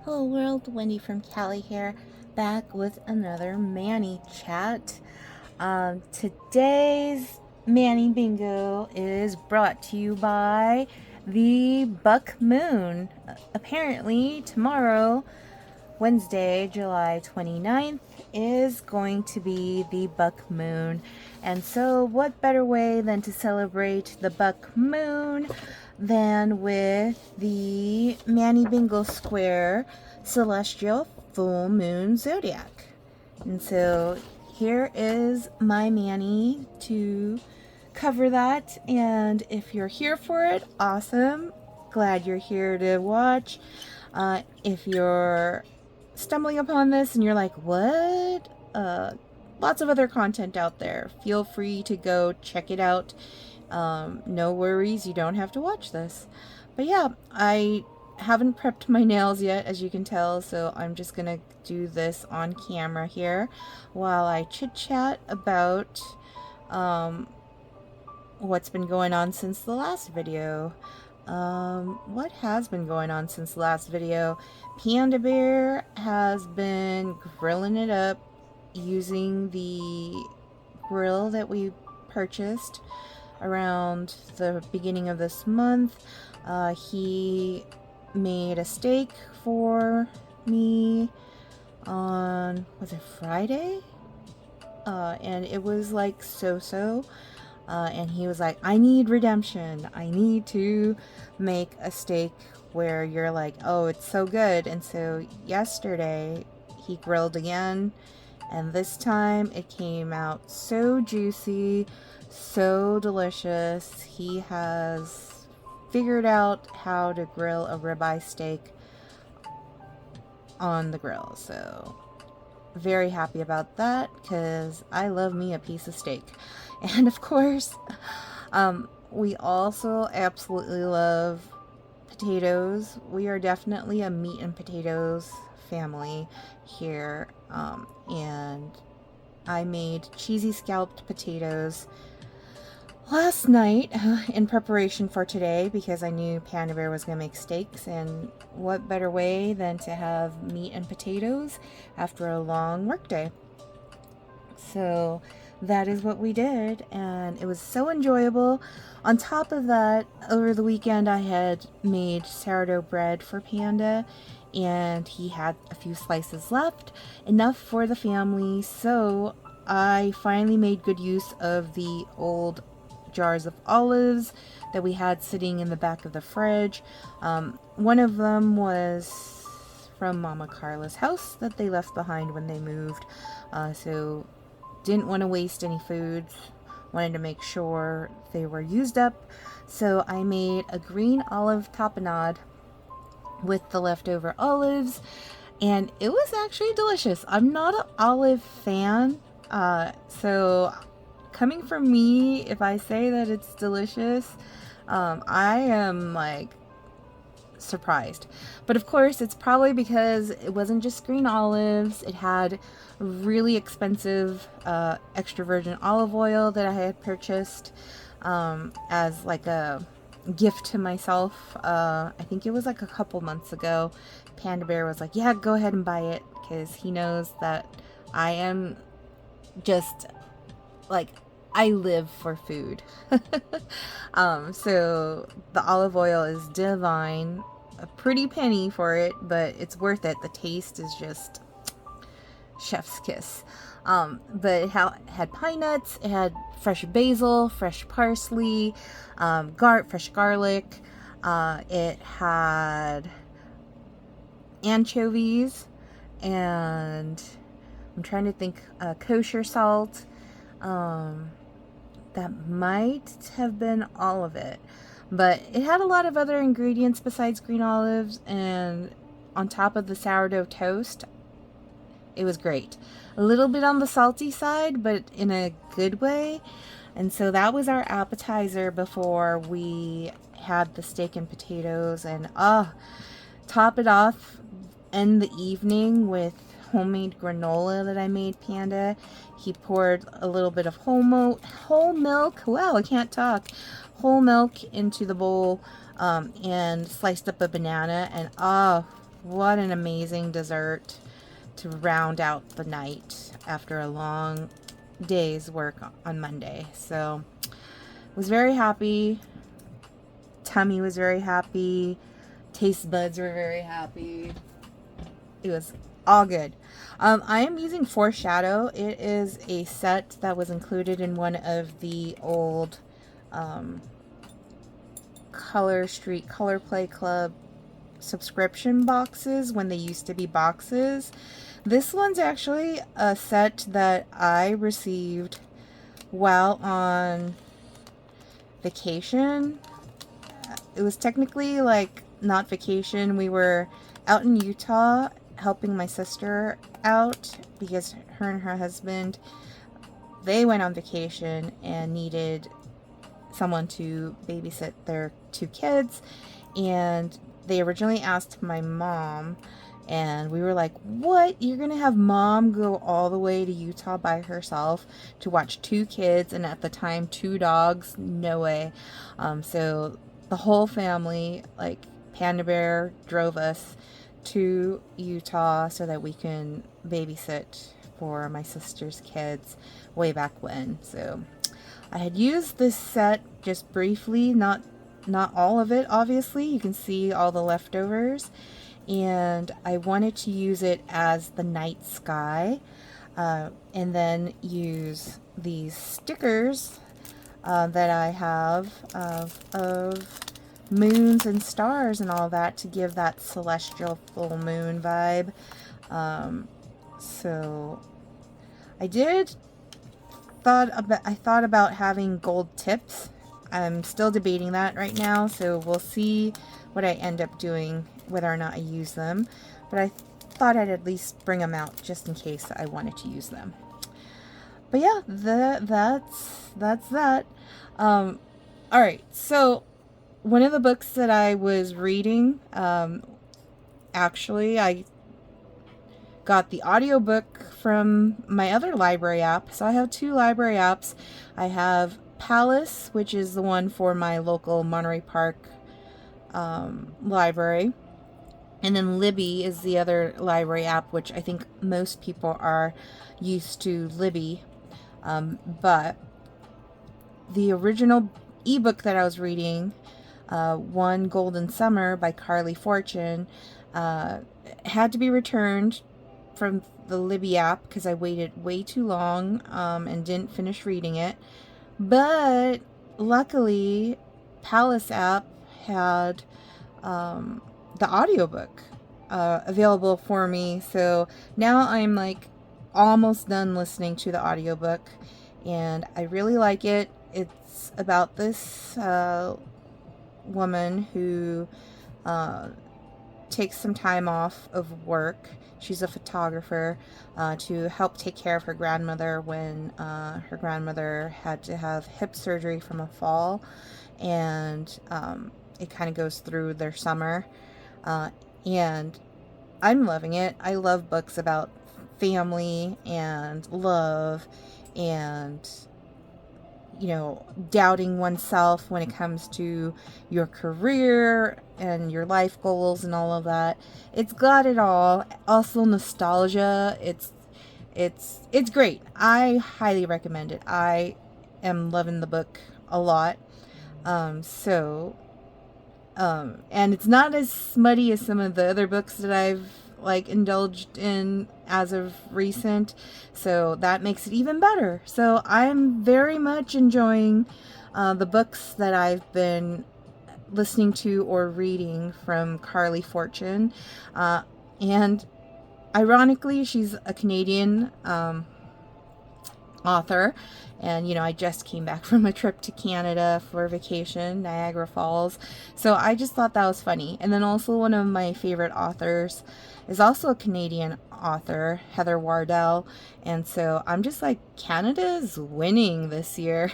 Hello world, Wendy from Cali here, back with another Manny chat. Today's Manny Bingo is brought to you by the Buck Moon. Apparently tomorrow, Wednesday, July 29th, is going to be the Buck Moon. And so what better way than to celebrate the Buck Moon than with the Manny Bingo Square Celestial Full Moon Zodiac. And so here is my Manny to cover that. And if you're here for it, awesome. Glad you're here to watch. If you're stumbling upon this and you're like, what? Lots of other content out there. Feel free to go check it out. No worries, you don't have to watch this. But yeah, I haven't prepped my nails yet, as you can tell, so I'm just gonna do this on camera here while I chit chat about what's been going on since the last video. What has been going on since the last video? Panda Bear has been grilling it up using the grill that we purchased around the beginning of this month. He made a steak for me on, was it Friday? And it was like so-so. And he was like, I need redemption. I need to make a steak where you're like, oh, it's so good. And so yesterday he grilled again, and this time it came out so juicy, so delicious. He has figured out how to grill a ribeye steak on the grill. So very happy about that, because I love me a piece of steak. And of course, we also absolutely love potatoes. We are definitely a meat and potatoes family here. And I made cheesy scalloped potatoes last night in preparation for today, because I knew Panda Bear was going to make steaks, and what better way than to have meat and potatoes after a long workday. So that is what we did, and it was so enjoyable. On top of that, over the weekend I had made sourdough bread for Panda, and he had a few slices left, enough for the family, so I finally made good use of the old jars of olives that we had sitting in the back of the fridge. One of them was from Mama Carla's house that they left behind when they moved, so didn't want to waste any foods, wanted to make sure they were used up. So I made a green olive tapenade with the leftover olives, and it was actually delicious. I'm not an olive fan, so coming from me, if I say that it's delicious, I am like surprised. But of course, it's probably because it wasn't just green olives. It had really expensive extra virgin olive oil that I had purchased as like a gift to myself. I think it was like a couple months ago. Panda Bear was like, yeah, go ahead and buy it, because he knows that I am just like, I live for food. So the olive oil is divine. A pretty penny for it, but it's worth it. The taste is just chef's kiss. But it had pine nuts, it had fresh basil, fresh parsley, fresh garlic. It had anchovies, and I'm trying to think, kosher salt. That might have been all of it, but it had a lot of other ingredients besides green olives, and on top of the sourdough toast, it was great. A little bit on the salty side, but in a good way. And so that was our appetizer before we had the steak and potatoes, and top it off, end the evening with homemade granola that I made Panda. He poured a little bit of whole milk, wow, I can't talk, whole milk into the bowl, and sliced up a banana, and what an amazing dessert to round out the night after a long day's work on Monday. So was very happy. Tummy was very happy. Taste buds were very happy. It was all good. I am using Foreshadow. It is a set that was included in one of the old Color Street Color Play Club subscription boxes when they used to be boxes. This one's actually a set that I received while on vacation. It was technically like not vacation. We were out in Utah helping my sister out because her and her husband, they went on vacation and needed someone to babysit their 2 kids, and they originally asked my mom, and we were like, what? You're gonna have mom go all the way to Utah by herself to watch 2 kids and at the time 2 dogs? No way. So the whole family, like Panda Bear, drove us to Utah so that we can babysit for my sister's kids way back when. So I had used this set just briefly, not all of it, obviously. You can see all the leftovers. And I wanted to use it as the night sky, and then use these stickers that I have of moons and stars and all that to give that celestial full moon vibe. So I thought about having gold tips. I'm still debating that right now, so we'll see what I end up doing, whether or not I use them. But I thought I'd at least bring them out just in case I wanted to use them. But yeah, that's that. Alright, so one of the books that I was reading, actually, I got the audiobook from my other library app. So I have 2 library apps. I have Palace, which is the one for my local Monterey Park library. And then Libby is the other library app, which I think most people are used to Libby. But the original ebook that I was reading, One Golden Summer by Carly Fortune, had to be returned from the Libby app because I waited way too long and didn't finish reading it. But luckily, Palace app had the audiobook available for me. So now I'm like almost done listening to the audiobook, and I really like it. It's about this woman who takes some time off of work. She's a photographer to help take care of her grandmother when her grandmother had to have hip surgery from a fall, and it kind of goes through their summer, and I'm loving it. I love books about family and love and, you know, doubting oneself when it comes to your career and your life goals and all of that. It's got it all. Also nostalgia. It's great. I highly recommend it. I am loving the book a lot. And it's not as smutty as some of the other books that I've like indulged in as of recent, so that makes it even better. So I'm very much enjoying the books that I've been listening to or reading from Carly Fortune, and ironically, she's a Canadian author. And, you know, I just came back from a trip to Canada for vacation, Niagara Falls. So I just thought that was funny. And then also one of my favorite authors is also a Canadian author, Heather Wardell. And so I'm just like, Canada's winning this year,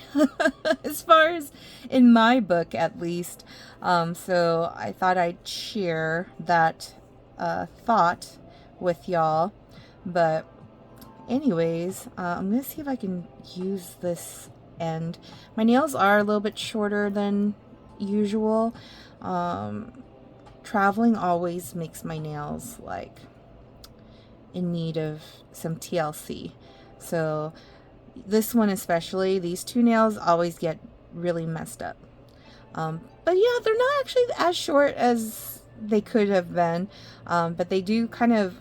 as far as in my book, at least. So I thought I'd share that thought with y'all. But anyways, I'm going to see if I can use this end. My nails are a little bit shorter than usual. Trying traveling always makes my nails like in need of some TLC. So this one especially, these two nails always get really messed up. But yeah, they're not actually as short as they could have been, but they do kind of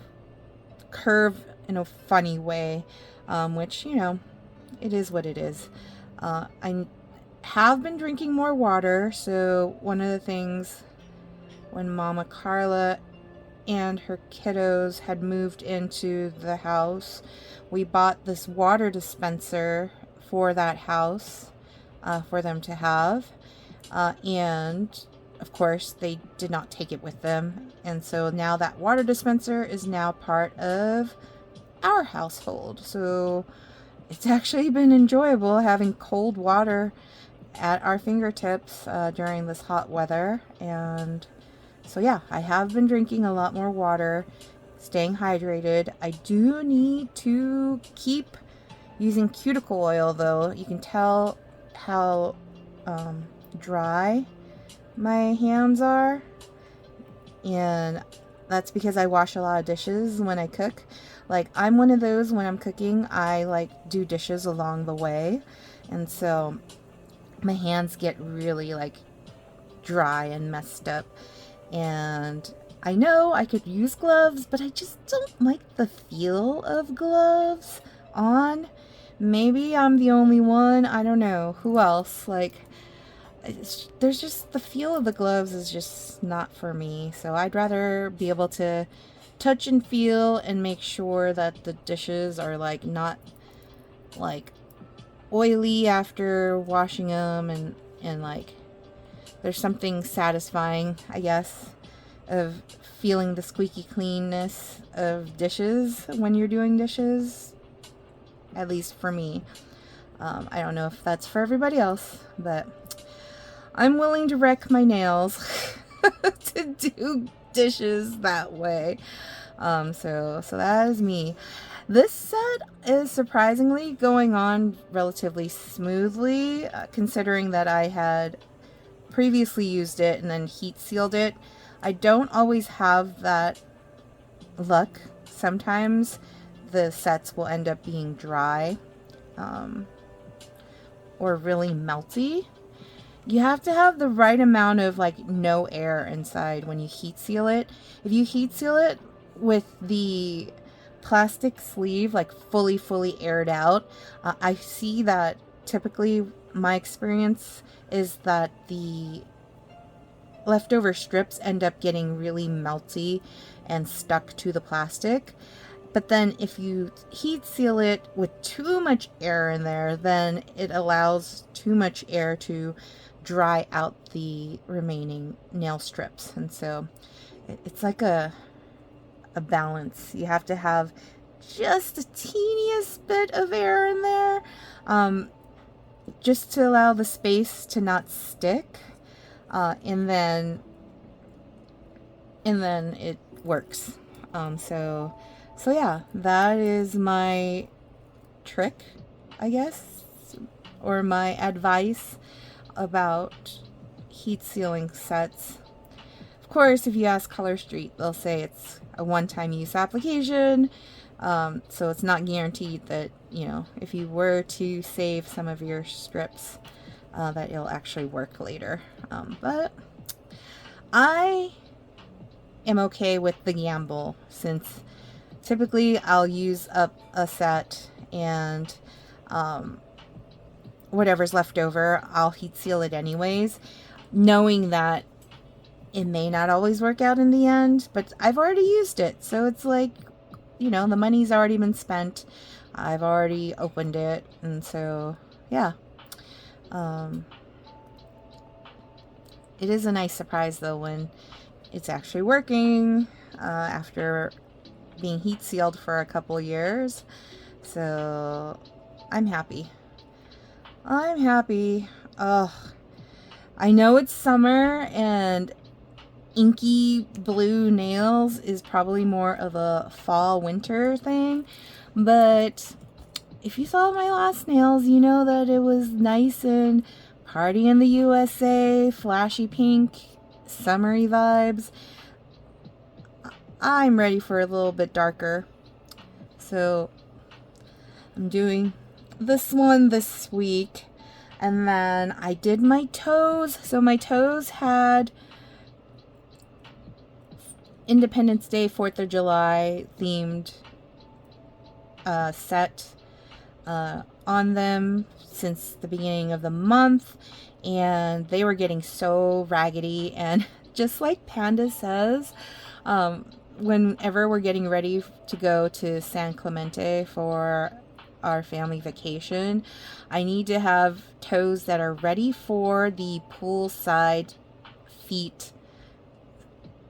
curve in a funny way, which, you know, it is what it is. I have been drinking more water, so one of the things when Mama Carla and her kiddos had moved into the house, we bought this water dispenser for that house for them to have. And of course they did not take it with them. And so now that water dispenser is now part of our household. So it's actually been enjoyable having cold water at our fingertips during this hot weather. And so yeah, I have been drinking a lot more water, staying hydrated. I do need to keep using cuticle oil though. You can tell how dry my hands are, and that's because I wash a lot of dishes when I cook. Like, I'm one of those, when I'm cooking, I like do dishes along the way, and so my hands get really like dry and messed up. And I know I could use gloves, but I just don't like the feel of gloves on. Maybe I'm the only one, I don't know. Who else? Like, there's just, the feel of the gloves is just not for me. So I'd rather be able to touch and feel and make sure that the dishes are like not like oily after washing them, and like there's something satisfying, I guess, of feeling the squeaky cleanness of dishes when you're doing dishes. At least for me. I don't know if that's for everybody else, but I'm willing to wreck my nails to do dishes that way. So that is me. This set is surprisingly going on relatively smoothly, considering that I had previously used it and then heat sealed it. I don't always have that luck. Sometimes the sets will end up being dry or really melty. You have to have the right amount of like no air inside when you heat seal it. If you heat seal it with the plastic sleeve like fully aired out, I see that typically my experience is that the leftover strips end up getting really melty and stuck to the plastic. But then if you heat seal it with too much air in there, then it allows too much air to dry out the remaining nail strips. And so it's like a balance. You have to have just the teeniest bit of air in there, just to allow the space to not stick. And then it works. So yeah, that is my trick, I guess, or my advice about heat sealing sets. Of course, if you ask Color Street, they'll say it's a one-time use application, so it's not guaranteed that, you know, if you were to save some of your strips, that it'll actually work later. But I am okay with the gamble, since typically I'll use up a set, and whatever's left over, I'll heat seal it anyways, knowing that it may not always work out in the end, but I've already used it. So it's like, you know, the money's already been spent. I've already opened it. And so, yeah. It is a nice surprise though when it's actually working after being heat sealed for a couple years. So I'm happy. I'm happy. Ugh. I know it's summer and inky blue nails is probably more of a fall winter thing, but if you saw my last nails, you know that it was nice and Party in the USA, flashy pink, summery vibes. I'm ready for a little bit darker. So I'm doing this one this week. And then I did my toes. So my toes had Independence Day, 4th of July themed set on them since the beginning of the month. And they were getting so raggedy. And just like Panda says, whenever we're getting ready to go to San Clemente for our family vacation, I need to have toes that are ready for the poolside feet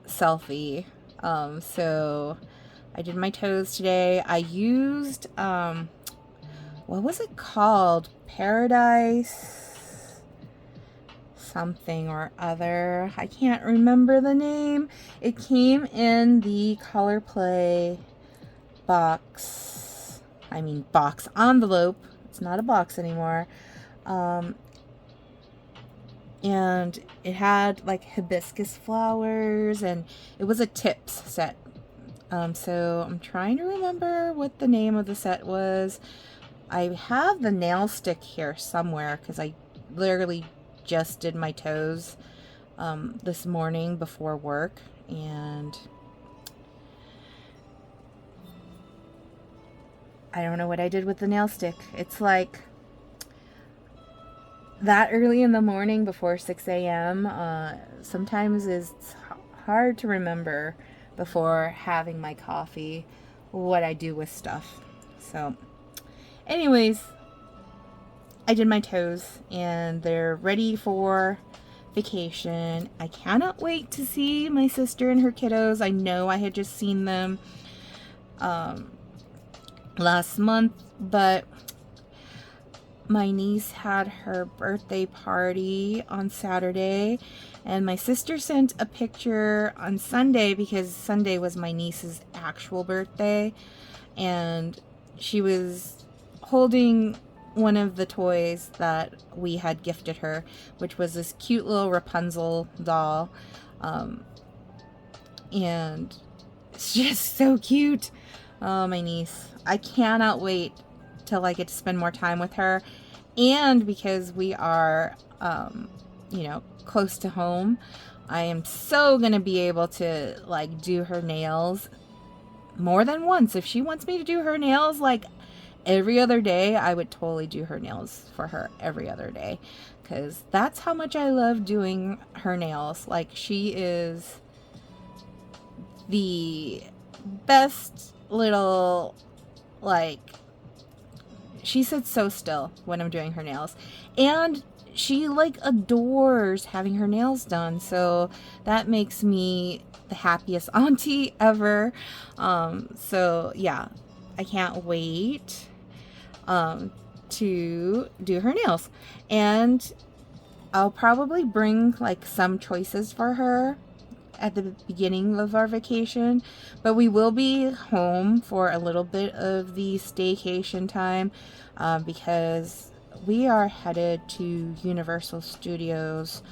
selfie. So I did my toes today. I used what was it called? Paradise something or other. I can't remember the name. It came in the Color Play box. I mean box envelope. It's not a box anymore. And it had like hibiscus flowers, and it was a tips set. So I'm trying to remember what the name of the set was. I have the nail stick here somewhere because I literally just did my toes this morning before work, and I don't know what I did with the nail stick. It's like that early in the morning before 6 a.m. Sometimes it's hard to remember before having my coffee what I do with stuff. So anyways, I did my toes and they're ready for vacation. I cannot wait to see my sister and her kiddos. I know I had just seen them last month, but my niece had her birthday party on Saturday, and my sister sent a picture on Sunday because Sunday was my niece's actual birthday, and she was holding one of the toys that we had gifted her, which was this cute little Rapunzel doll, and it's just so cute. Oh, my niece. I cannot wait till I get to spend more time with her, and because we are close to home, I am so gonna be able to like do her nails more than once. If she wants me to do her nails like every other day, I would totally do her nails for her every other day, because that's how much I love doing her nails. Like, she is the best little, like, she sits so still when I'm doing her nails, and she like adores having her nails done, so that makes me the happiest auntie ever. So yeah, I can't wait to do her nails, and I'll probably bring like some choices for her at the beginning of our vacation, but we will be home for a little bit of the staycation time, because we are headed to Universal Studios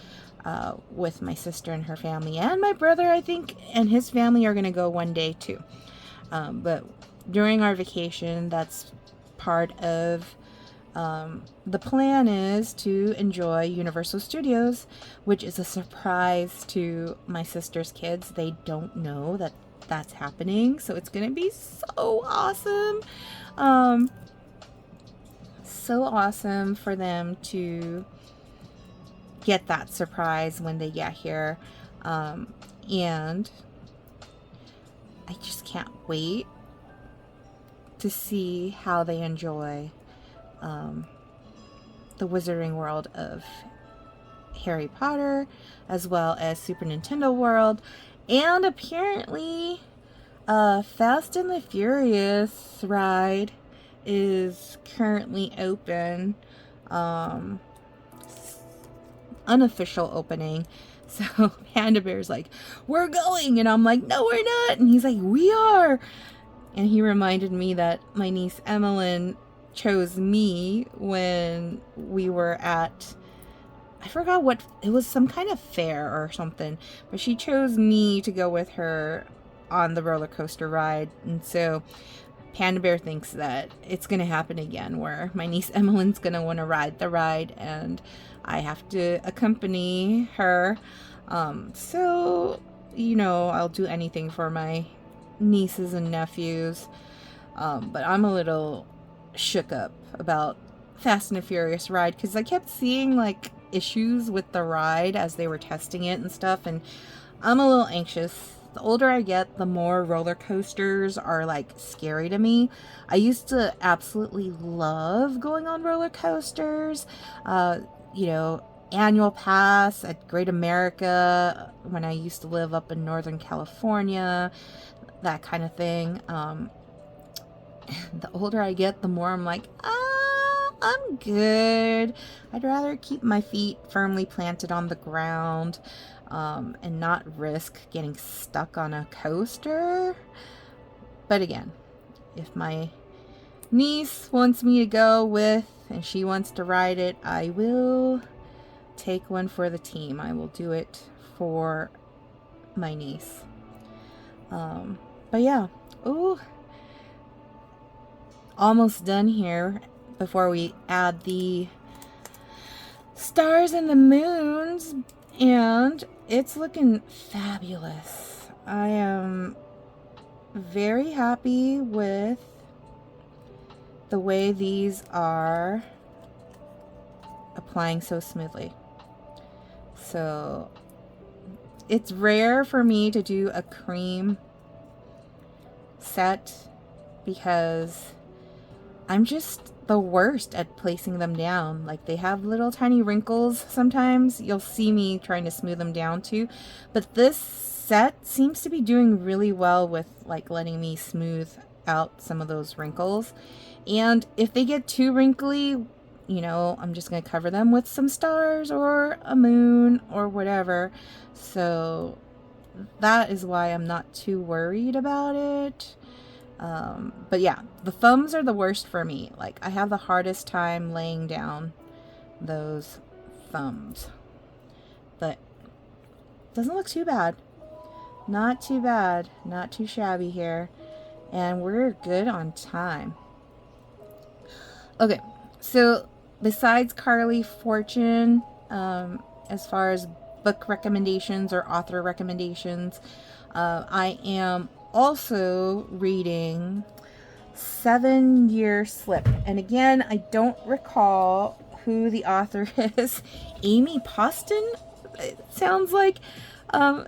with my sister and her family, and my brother, I think, and his family are going to go one day too. But during our vacation, that's part of the plan, is to enjoy Universal Studios, which is a surprise to my sister's kids. They don't know that that's happening, so it's gonna be so awesome. So awesome for them to get that surprise when they get here. And I just can't wait to see how they enjoy the Wizarding World of Harry Potter, as well as Super Nintendo World, and apparently Fast and the Furious ride is currently open, unofficial opening. So Panda Bear's like, we're going, and I'm like, no we're not, and he's like, we are. And he reminded me that my niece Emmeline chose me when we were at, I forgot what, it was some kind of fair or something, but she chose me to go with her on the roller coaster ride. And so Panda Bear thinks that it's going to happen again, where my niece Emmeline's going to want to ride the ride and I have to accompany her. So, I'll do anything for my nieces and nephews. But I'm a little shook up about Fast and the Furious ride because I kept seeing like issues with the ride as they were testing it and stuff, and I'm a little anxious. The older I get, the more roller coasters are like scary to me. I used to absolutely love going on roller coasters. Annual pass at Great America when I used to live up in Northern California, that kind of thing. The older I get, the more I'm like, I'm good. I'd rather keep my feet firmly planted on the ground and not risk getting stuck on a coaster. But again, if my niece wants me to go with and she wants to ride it, I will take one for the team. I will do it for my niece. But yeah. Ooh. Almost done here before we add the stars and the moons, and it's looking fabulous. I am very happy with the way these are applying so smoothly. So it's rare for me to do a cream set because I'm just the worst at placing them down. Like, they have little tiny wrinkles sometimes. You'll see me trying to smooth them down too. But this set seems to be doing really well with like letting me smooth out some of those wrinkles. And if they get too wrinkly, I'm just going to cover them with some stars or a moon or whatever. So that is why I'm not too worried about it. But yeah, the thumbs are the worst for me. Like, I have the hardest time laying down those thumbs. But doesn't look too bad. Not too bad. Not too shabby here. And we're good on time. Okay, so besides Carly Fortune, as far as book recommendations or author recommendations, I am also reading 7 Year Slip. And again, I don't recall who the author is. Amy Poston, it sounds like,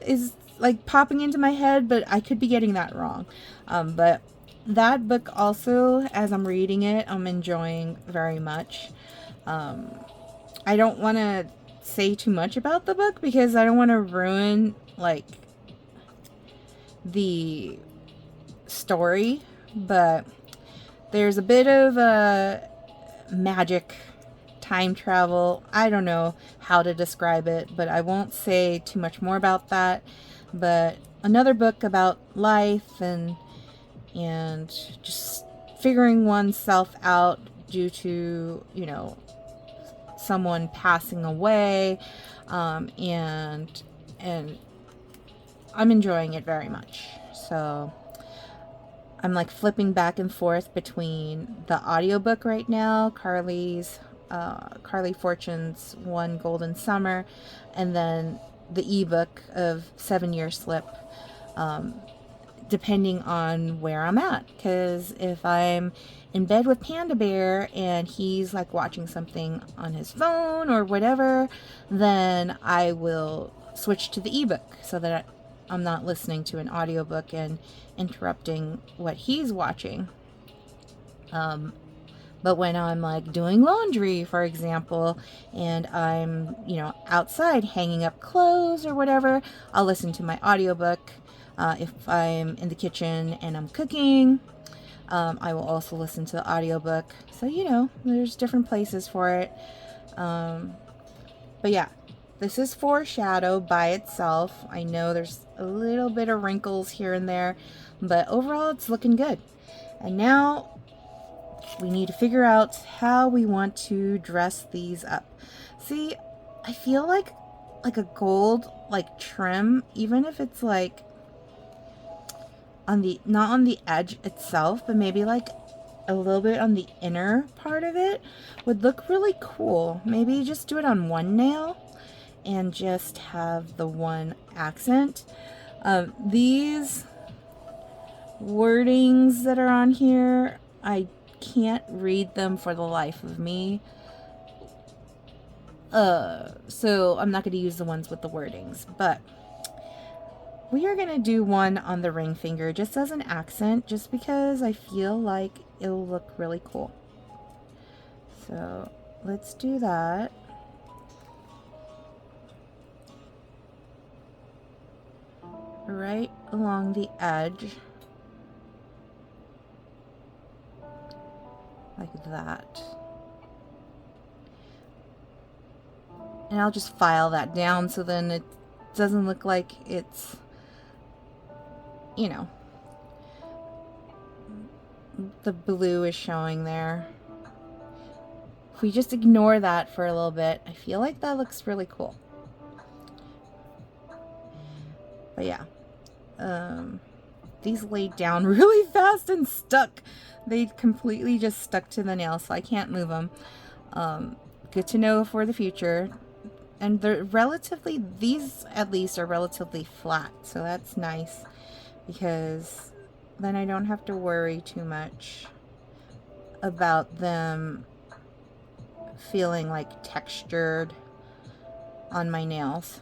is like popping into my head, but I could be getting that wrong. But that book also, as I'm reading it, I'm enjoying very much. I don't want to say too much about the book because I don't want to ruin like the story, but there's a bit of a magic, time travel. I don't know how to describe it, but I won't say too much more about that. But another book about life and just figuring oneself out due to, someone passing away, and I'm enjoying it very much. So I'm like flipping back and forth between the audiobook right now, Carly Fortune's One Golden Summer, and then the ebook of 7 Year Slip, depending on where I'm at. Because if I'm in bed with Panda Bear and he's like watching something on his phone or whatever, then I will switch to the ebook so that I'm not listening to an audiobook and interrupting what he's watching. But when I'm like doing laundry, for example, and I'm, outside hanging up clothes or whatever, I'll listen to my audiobook. If I'm in the kitchen and I'm cooking, I will also listen to the audiobook. So, there's different places for it. But yeah, this is Foreshadow by itself. I know there's a little bit of wrinkles here and there, but overall it's looking good. And now we need to figure out how we want to dress these up. See, I feel like a gold trim, even if it's like on the, not on the edge itself, but maybe like a little bit on the inner part of it would look really cool. Maybe just do it on one nail and just have the one accent. These wordings that are on here, I can't read them for the life of me. So I'm not going to use the ones with the wordings, but we are going to do one on the ring finger just as an accent, just because I feel like it'll look really cool. So let's do that. Right along the edge. Like that. And I'll just file that down so then it doesn't look like it's, you know, the blue is showing there. If we just ignore that for a little bit, I feel like that looks really cool. But yeah, these laid down really fast and stuck. They completely just stuck to the nail, so I can't move them. Good to know for the future. And they're relatively, these at least are relatively flat, so that's nice, because then I don't have to worry too much about them feeling like textured on my nails.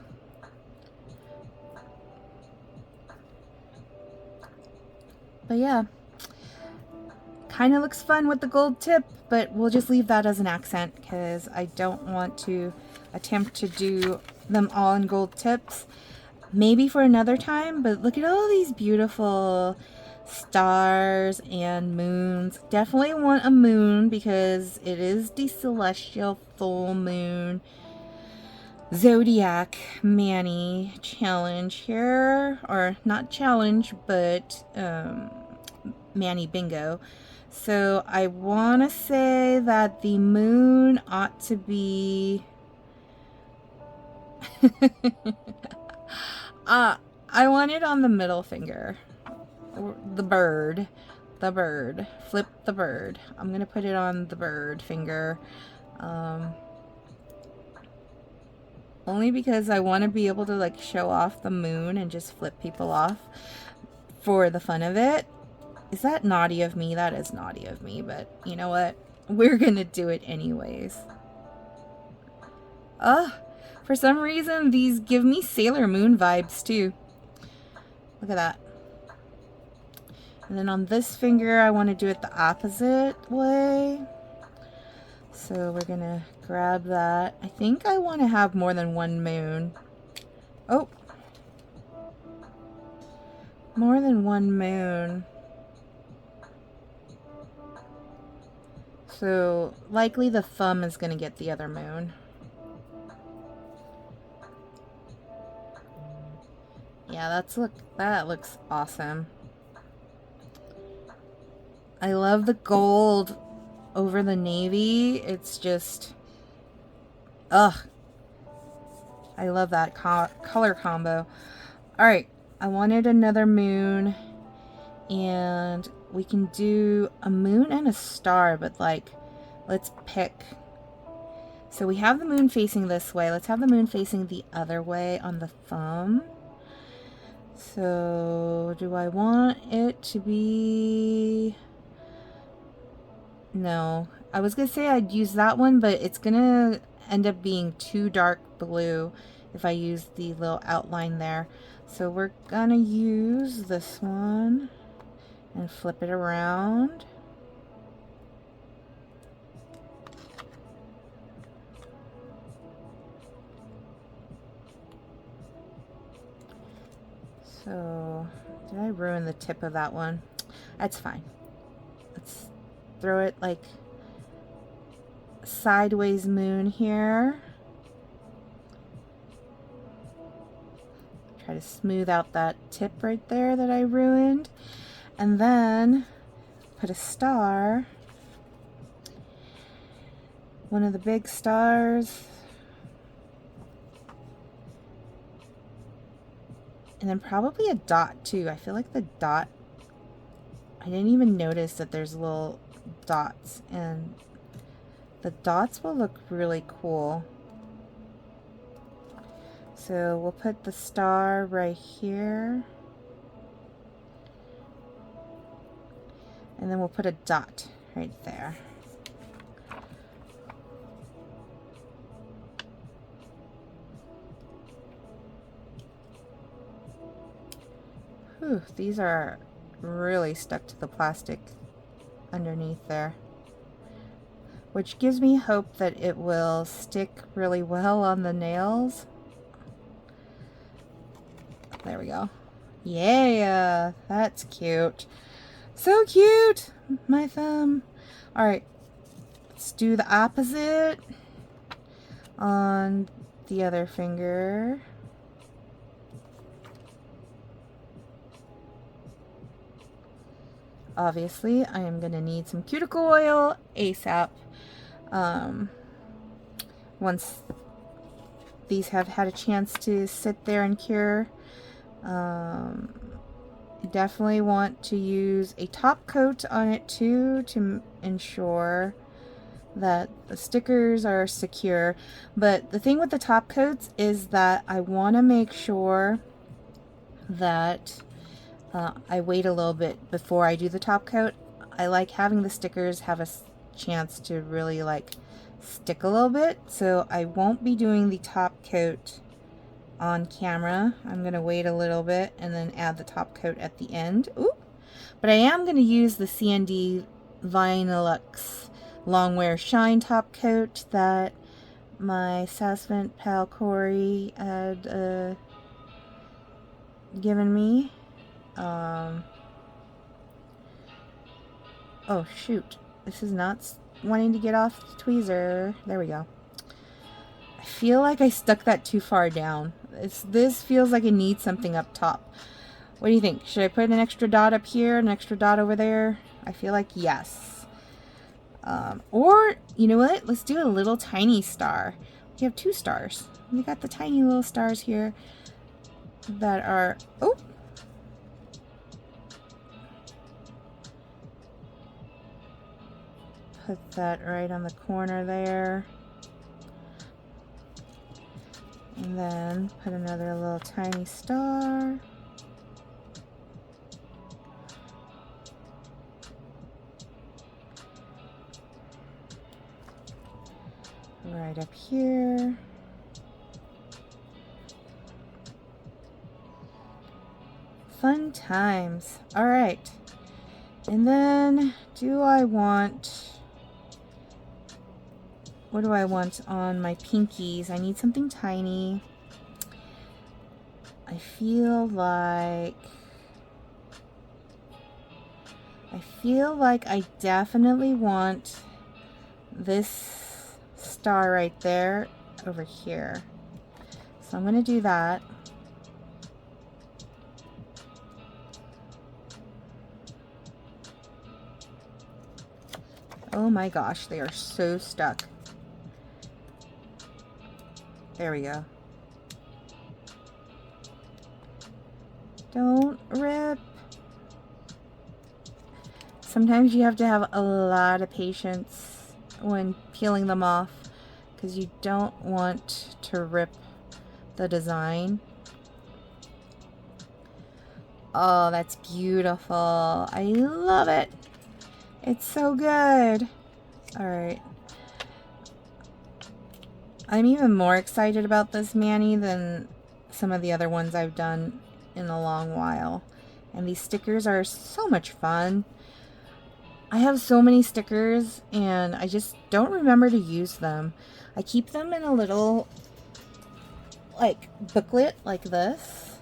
But yeah, kind of looks fun with the gold tip, but we'll just leave that as an accent because I don't want to attempt to do them all in gold tips. Maybe for another time, but look at all these beautiful stars and moons. Definitely want a moon because it is the celestial full moon Zodiac Manny challenge here, or not challenge, but Manny bingo. So I want to say that the moon ought to be I want it on the middle finger. The bird. The bird. Flip the bird. I'm going to put it on the bird finger. Only because I want to be able to like show off the moon and just flip people off for the fun of it. Is that naughty of me? That is naughty of me, but you know what? We're going to do it anyways. For some reason, these give me Sailor Moon vibes too. Look at that. And then on this finger, I want to do it the opposite way. So we're going to grab that. I think I want to have more than one moon. Oh. More than one moon. So likely the thumb is going to get the other moon. Yeah, that looks awesome. I love the gold over the navy. It's just, ugh. I love that color combo. Alright, I wanted another moon, and we can do a moon and a star, but like, let's pick. So we have the moon facing this way. Let's have the moon facing the other way on the thumb. So do I want it to be... No, I was gonna say I'd use that one, but it's gonna end up being too dark blue if I use the little outline there. So we're gonna use this one and flip it around. So, did I ruin the tip of that one? That's fine. Let's throw it like sideways moon here. Try to smooth out that tip right there that I ruined. And then put a star. One of the big stars. And then probably a dot too. I feel like the dot I didn't even notice that there's little dots, and the dots will look really cool. So we'll put the star right here. And then we'll put a dot right there. Whew, these are really stuck to the plastic underneath there, which gives me hope that it will stick really well on the nails. There we go. Yeah, that's cute. So cute! My thumb. Alright, let's do the opposite on the other finger. Obviously, I am going to need some cuticle oil ASAP. Once these have had a chance to sit there and cure, you definitely want to use a top coat on it too to ensure that the stickers are secure. But the thing with the top coats is that I want to make sure that I wait a little bit before I do the top coat. I like having the stickers have a chance to really like stick a little bit, so I won't be doing the top coat on camera. I'm gonna wait a little bit and then add the top coat at the end. Ooh. But I am gonna use the CND Vinylux Longwear Shine top coat that my Sassvent pal Corey had given me. Oh shoot, this is not wanting to get off the tweezer. There we go. I feel like I stuck that too far down. This feels like it needs something up top. What do you think? Should I put an extra dot up here, an extra dot over there? I feel like yes. Or, you know what? Let's do a little tiny star. We have 2 stars. We got the tiny little stars here that are... Oh! Put that right on the corner there. And then put another little tiny star. Right up here. Fun times. All right. And then what do I want on my pinkies? I need something tiny. I feel like I definitely want this star right there over here. So I'm going to do that. Oh my gosh, they are so stuck. There we go. Don't rip. Sometimes you have to have a lot of patience when peeling them off because you don't want to rip the design. Oh, that's beautiful. I love it. It's so good. All right. I'm even more excited about this mani than some of the other ones I've done in a long while. And these stickers are so much fun. I have so many stickers and I just don't remember to use them. I keep them in a little like booklet like this.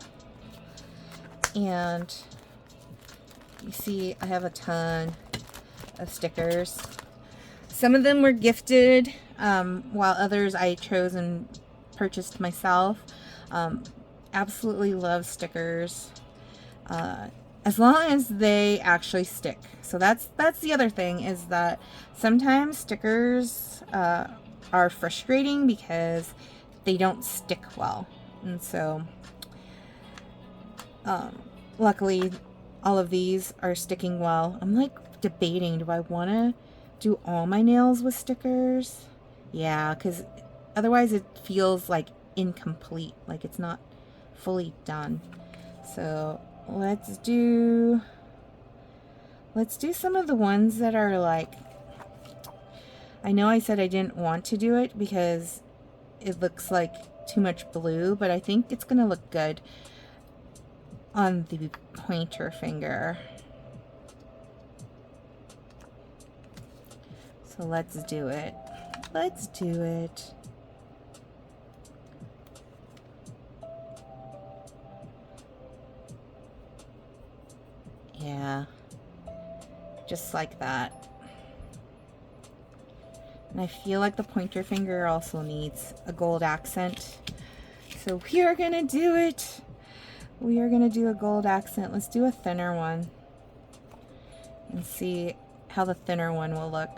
And you see I have a ton of stickers. Some of them were gifted, while others I chose and purchased myself. Absolutely love stickers, as long as they actually stick. So that's the other thing, is that sometimes stickers are frustrating because they don't stick well. And so luckily all of these are sticking well. I'm like debating, do I want to do all my nails with stickers? Yeah, because otherwise it feels like incomplete, like it's not fully done. So let's do some of the ones that are like, I know I said I didn't want to do it because it looks like too much blue, but I think it's gonna look good on the pointer finger. So let's do it. Let's do it. Yeah, just like that. And I feel like the pointer finger also needs a gold accent. So we are gonna do it. We are gonna do a gold accent. Let's do a thinner one and see how the thinner one will look.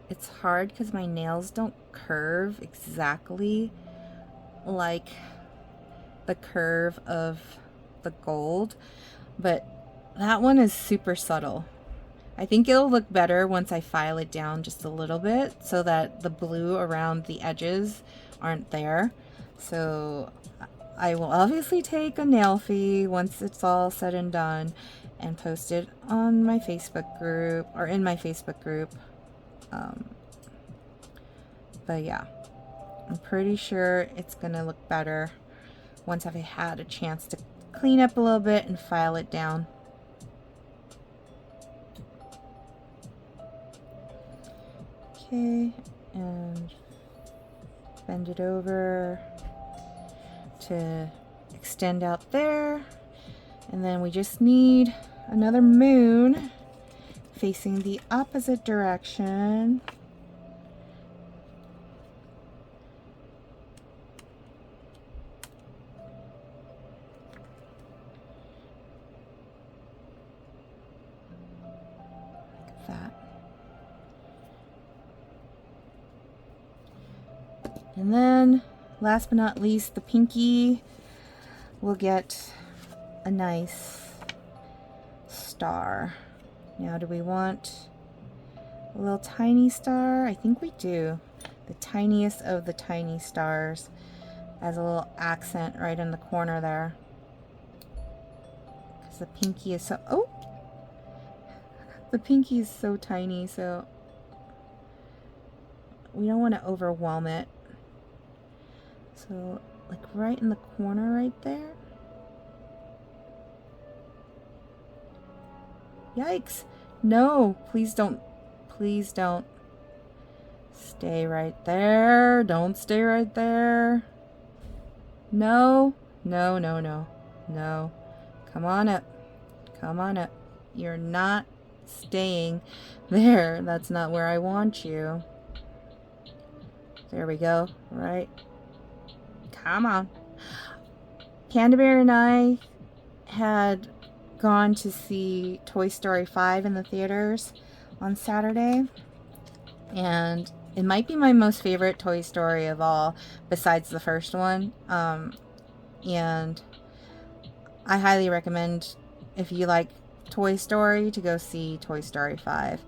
It's hard because my nails don't curve exactly like the curve of the gold, but that one is super subtle. I think it'll look better once I file it down just a little bit so that the blue around the edges aren't there. So I will obviously take a nail fee once it's all said and done and post it on my Facebook group, or in my Facebook group. But yeah, I'm pretty sure it's gonna look better once I've had a chance to clean up a little bit and file it down. Okay, and bend it over to extend out there. And then we just need another moon facing the opposite direction. Like that. And then, last but not least, the pinky will get a nice star. Now, do we want a little tiny star? I think we do. The tiniest of the tiny stars as a little accent right in the corner there. Because the pinky is so... Oh! The pinky is so tiny, so we don't want to overwhelm it. So, like right in the corner right there. Yikes! No, please don't. Please don't. Stay right there. Don't stay right there. No. No, no, no. No. Come on up. Come on up. You're not staying there. That's not where I want you. There we go. Right. Come on. Panda Bear and I had gone to see Toy Story 5 in the theaters on Saturday, and it might be my most favorite Toy Story of all besides the first one, and I highly recommend, if you like Toy Story, to go see Toy Story 5.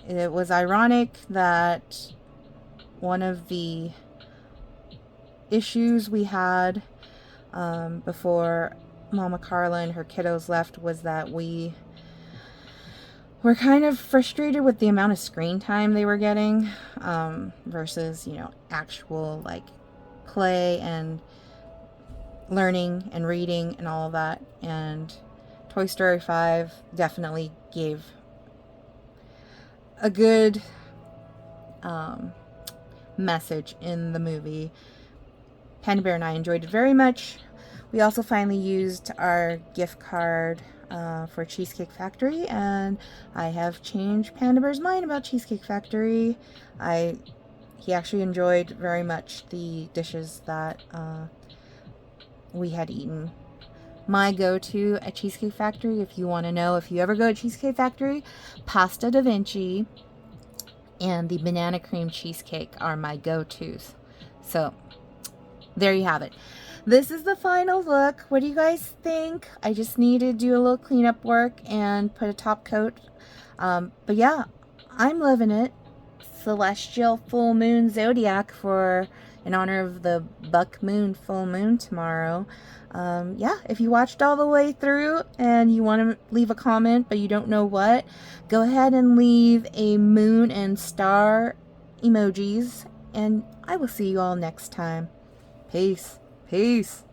It was ironic that one of the issues we had before Mama Carla and her kiddos left was that we were kind of frustrated with the amount of screen time they were getting versus, you know, actual like play and learning and reading and all of that. And Toy Story 5 definitely gave a good message in the movie. Panda Bear and I enjoyed it very much. We also finally used our gift card for Cheesecake Factory, and I have changed Panda Bear's mind about Cheesecake Factory. He actually enjoyed very much the dishes that we had eaten my go-to at Cheesecake Factory. If you want to know, if you ever go to Cheesecake Factory, Pasta Da Vinci and the banana cream cheesecake are my go-tos. So there you have it. This is the final look. What do you guys think? I just need to do a little cleanup work and put a top coat. But yeah, I'm loving it. Celestial full moon zodiac for in honor of the buck moon full moon tomorrow. Yeah, if you watched all the way through and you want to leave a comment but you don't know what, go ahead and leave a moon and star emojis, and I will see you all next time. Peace. Peace.